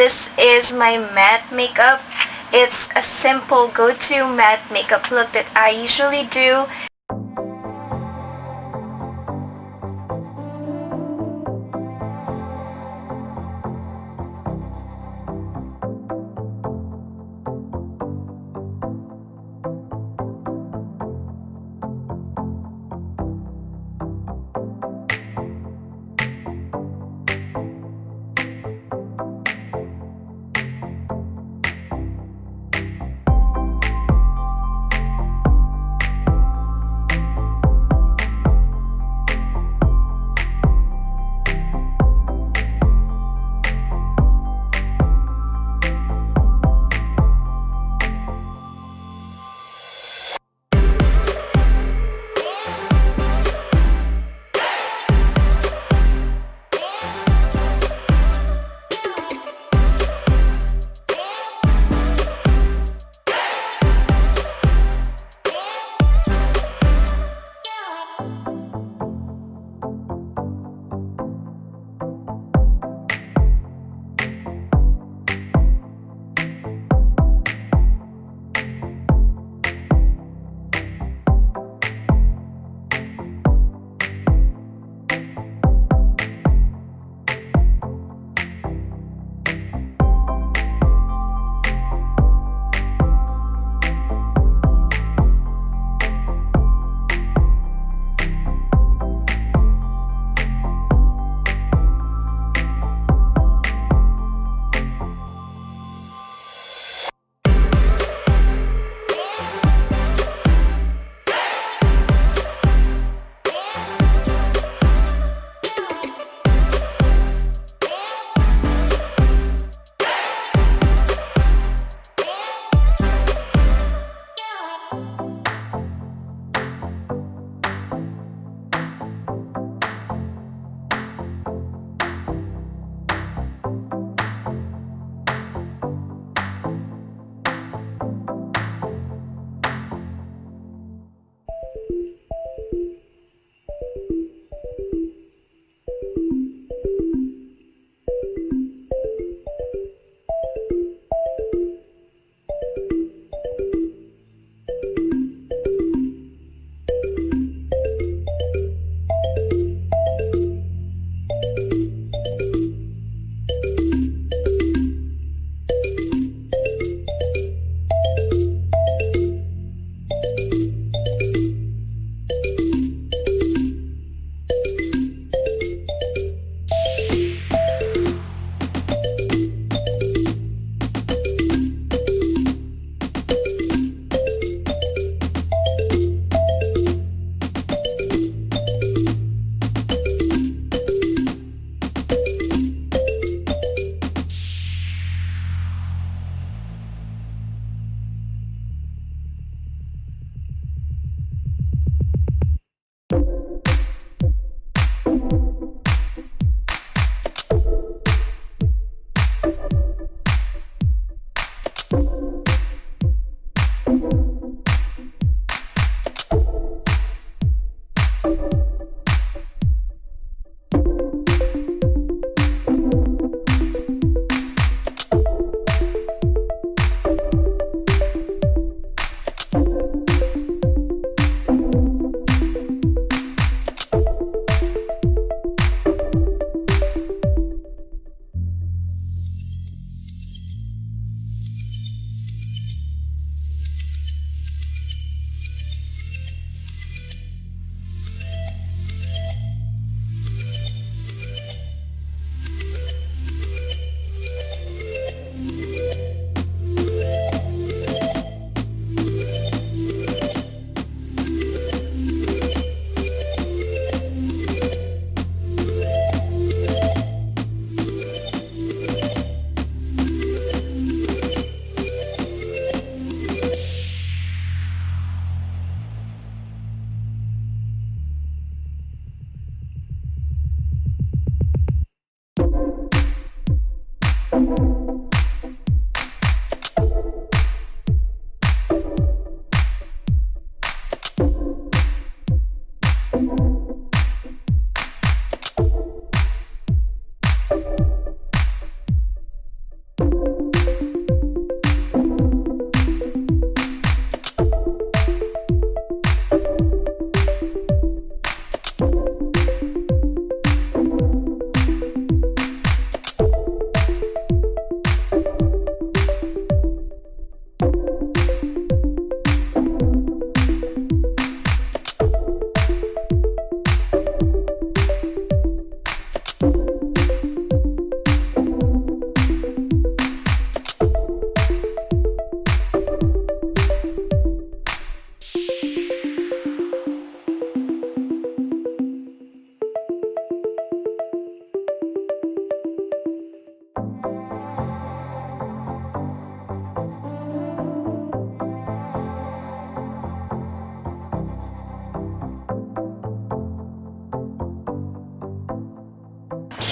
this is my matte makeup. It's a simple go-to matte makeup look that I usually do.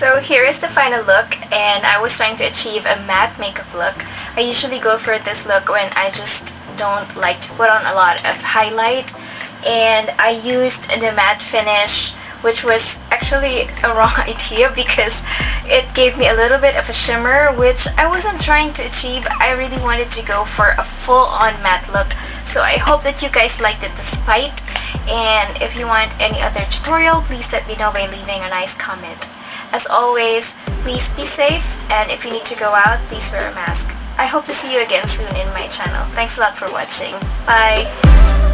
So here is the final look, and I was trying to achieve a matte makeup look. I usually go for this look when I just don't like to put on a lot of highlight, and I used the matte finish, which was actually a wrong idea because it gave me a little bit of a shimmer, which I wasn't trying to achieve. I really wanted to go for a full-on matte look. So I hope that you guys liked it despite, and if you want any other tutorial, please let me know by leaving a nice comment. As always, please be safe, and if you need to go out, please wear a mask. I hope to see you again soon in my channel. Thanks a lot for watching. Bye!